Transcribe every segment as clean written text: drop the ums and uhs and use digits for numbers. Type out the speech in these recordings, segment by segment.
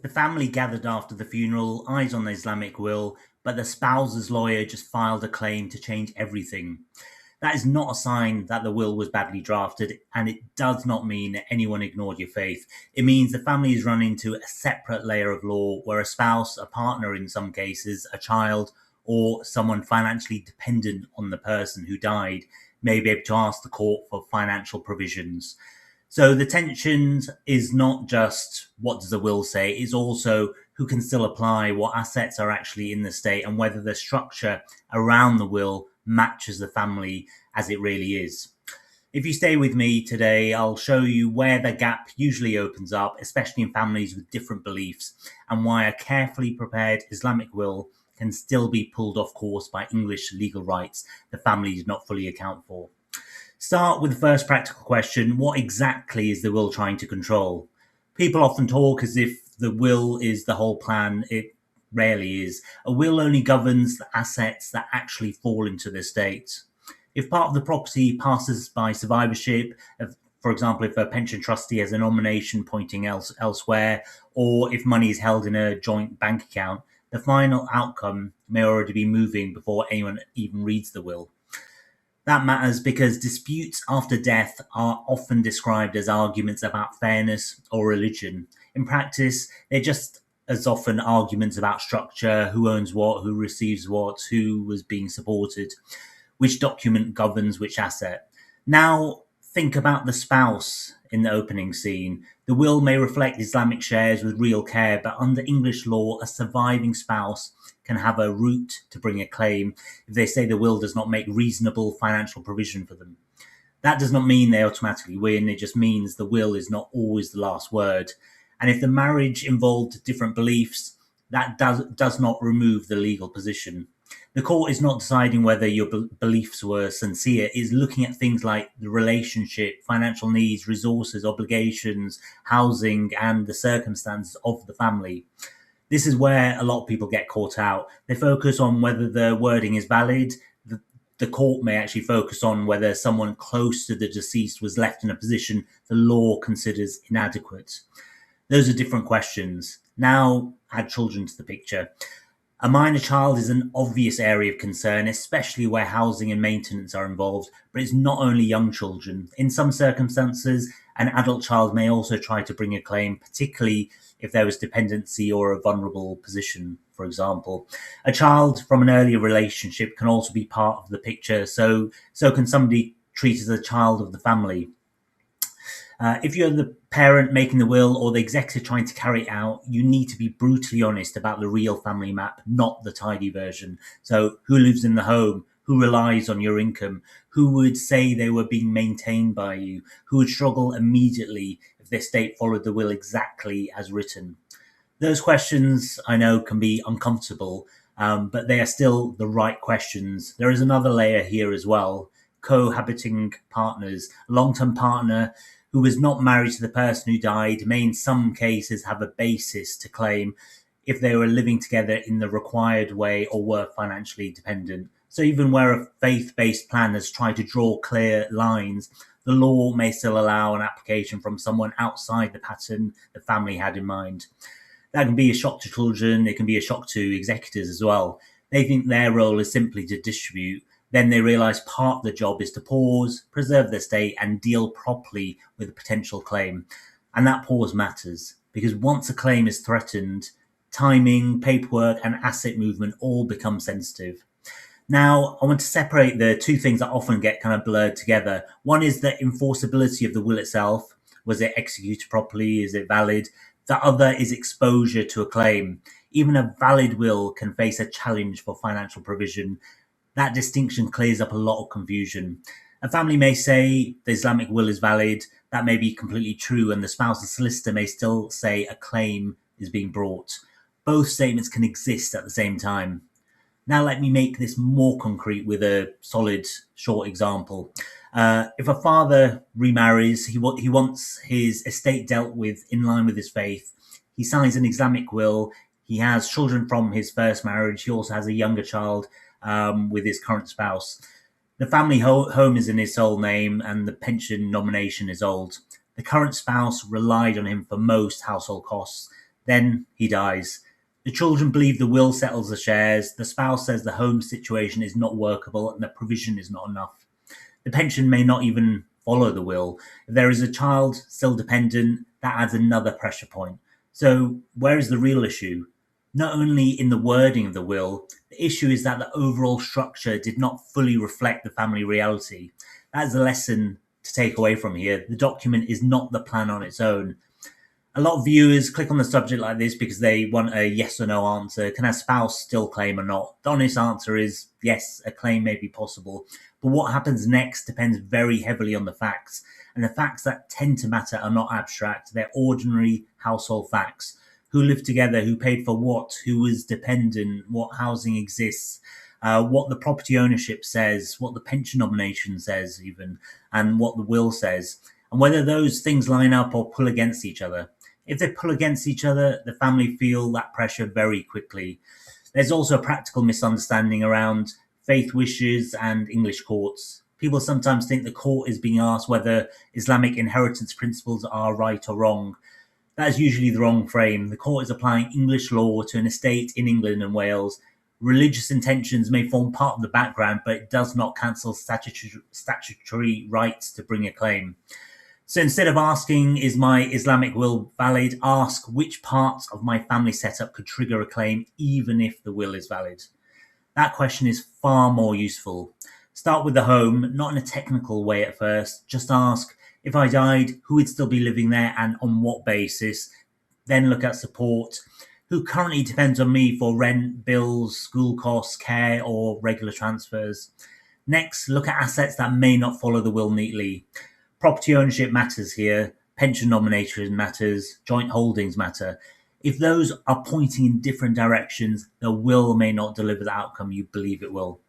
The family gathered after the funeral, eyes on the Islamic will, but the spouse's lawyer just filed a claim to change everything. That is not a sign that the will was badly drafted, and it does not mean that anyone ignored your faith. It means the family is run into a separate layer of law where a spouse, a partner in some cases, a child, or someone financially dependent on the person who died may be able to ask the court for financial provisions. So the tensions is not just what does the will say, it's also who can still apply, what assets are actually in the state, and whether the structure around the will matches the family as it really is. If you stay with me today, I'll show you where the gap usually opens up, especially in families with different beliefs, and why a carefully prepared Islamic will can still be pulled off course by English legal rights the family did not fully account for. Start with the first practical question: what exactly is the will trying to control? People often talk as if the will is the whole plan. It rarely is. A will only governs the assets that actually fall into the estate. If part of the property passes by survivorship, for example, if a pension trustee has a nomination pointing elsewhere, or if money is held in a joint bank account, the final outcome may already be moving before anyone even reads the will. That matters because disputes after death are often described as arguments about fairness or religion. In practice, they're just as often arguments about structure, who owns what, who receives what, who was being supported, which document governs which asset. Now, think about the spouse in the opening scene. The will may reflect Islamic shares with real care, but under English law, a surviving spouse can have a route to bring a claim if they say the will does not make reasonable financial provision for them. That does not mean they automatically win, it just means the will is not always the last word. And if the marriage involved different beliefs, that does not remove the legal position. The court is not deciding whether your beliefs were sincere, it's looking at things like the relationship, financial needs, resources, obligations, housing, and the circumstances of the family. This is where a lot of people get caught out. They focus on whether the wording is valid. The court may actually focus on whether someone close to the deceased was left in a position the law considers inadequate. Those are different questions. Now, add children to the picture. A minor child is an obvious area of concern, especially where housing and maintenance are involved, but it's not only young children. In some circumstances, an adult child may also try to bring a claim, particularly if there was dependency or a vulnerable position, for example. A child from an earlier relationship can also be part of the picture, so can somebody treated as a child of the family. If you're the parent making the will or the executor trying to carry it out, you need to be brutally honest about the real family map, not the tidy version. So, who lives in the home? Who relies on your income? Who would say they were being maintained by you? Who would struggle immediately if their state followed the will exactly as written? Those questions, I know, can be uncomfortable, but they are still the right questions. There is another layer here as well: cohabiting partners. A long term partner who was not married to the person who died may, in some cases, have a basis to claim if they were living together in the required way or were financially dependent. So, even where a faith based plan has tried to draw clear lines, the law may still allow an application from someone outside the pattern the family had in mind. That can be a shock to children, it can be a shock to executors as well. They think their role is simply to distribute. Then they realise part of the job is to pause, preserve their state, and deal properly with a potential claim. And that pause matters, because once a claim is threatened, timing, paperwork, and asset movement all become sensitive. Now, I want to separate the two things that often get kind of blurred together. One is the enforceability of the will itself. Was it executed properly? Is it valid? The other is exposure to a claim. Even a valid will can face a challenge for financial provision. That distinction clears up a lot of confusion. A family may say the Islamic will is valid. That may be completely true, and the spouse's solicitor may still say a claim is being brought. Both statements can exist at the same time. Now, let me make this more concrete with a solid, short example. If a father remarries, he wants his estate dealt with in line with his faith. He signs an Islamic will. He has children from his first marriage. He also has a younger child with his current spouse. The family home is in his sole name, and the pension nomination is old. The current spouse relied on him for most household costs. Then he dies. The children believe the will settles the shares. The spouse says the home situation is not workable and the provision is not enough. The pension may not even follow the will. If there is a child still dependent, that adds another pressure point. So, where is the real issue? Not only in the wording of the will, the issue is that the overall structure did not fully reflect the family reality. That is a lesson to take away from here. The document is not the plan on its own. A lot of viewers click on the subject like this because they want a yes or no answer. Can a spouse still claim or not? The honest answer is yes, a claim may be possible. But what happens next depends very heavily on the facts. And the facts that tend to matter are not abstract, they're ordinary household facts. Who lived together, who paid for what, who was dependent, what housing exists, what the property ownership says, what the pension nomination says, even, and what the will says, and whether those things line up or pull against each other. If they pull against each other, the family feel that pressure very quickly. There's also a practical misunderstanding around faith wishes and English courts. People sometimes think the court is being asked whether Islamic inheritance principles are right or wrong. That is usually the wrong frame. The court is applying English law to an estate in England and Wales. Religious intentions may form part of the background, but it does not cancel statutory rights to bring a claim. So instead of asking, is my Islamic will valid, ask which parts of my family setup could trigger a claim even if the will is valid. That question is far more useful. Start with the home, not in a technical way at first. Just ask, if I died, who would still be living there and on what basis? Then look at support. Who currently depends on me for rent, bills, school costs, care, or regular transfers? Next, look at assets that may not follow the will neatly. Property ownership matters here, pension nomination matters, joint holdings matter. If those are pointing in different directions, the will may not deliver the outcome you believe it will.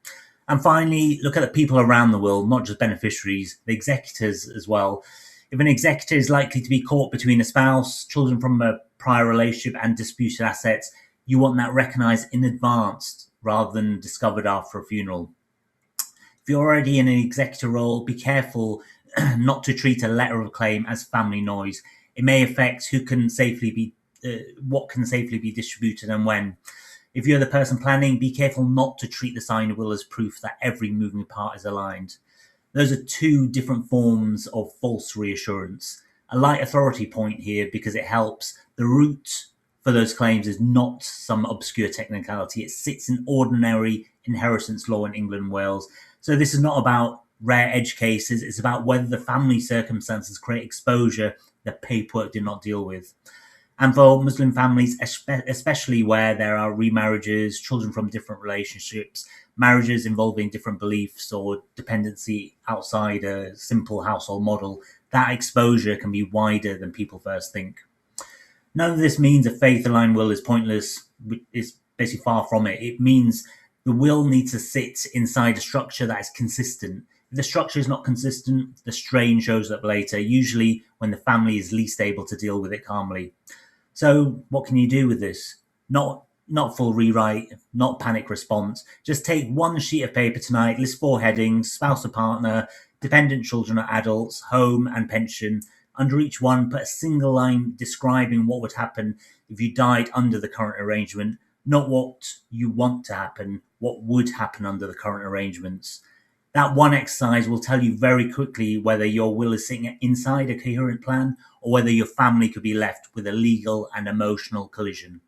And finally, look at the people around the will, not just beneficiaries, the executors as well. If an executor is likely to be caught between a spouse, children from a prior relationship, and disputed assets, you want that recognised in advance rather than discovered after a funeral. If you're already in an executor role, be careful not to treat a letter of claim as family noise. It may affect what can safely be distributed and when. If you're the person planning, be careful not to treat the signed will as proof that every moving part is aligned. Those are two different forms of false reassurance. A light authority point here because it helps. The root for those claims is not some obscure technicality. It sits in ordinary inheritance law in England and Wales. So this is not about rare edge cases. It's about whether the family circumstances create exposure that paperwork did not deal with. And for Muslim families, especially where there are remarriages, children from different relationships, marriages involving different beliefs or dependency outside a simple household model, that exposure can be wider than people first think. None of this means a faith-aligned will is pointless. It's basically far from it. It means the will needs to sit inside a structure that is consistent. If the structure is not consistent, the strain shows up later, usually when the family is least able to deal with it calmly. So what can you do with this? Not full rewrite, not panic response. Just take one sheet of paper tonight, list 4 headings: spouse or partner, dependent children or adults, home and pension. Under each one, put a single line describing what would happen if you died under the current arrangement, not what you want to happen, what would happen under the current arrangements. That one exercise will tell you very quickly whether your will is sitting inside a coherent plan or whether your family could be left with a legal and emotional collision.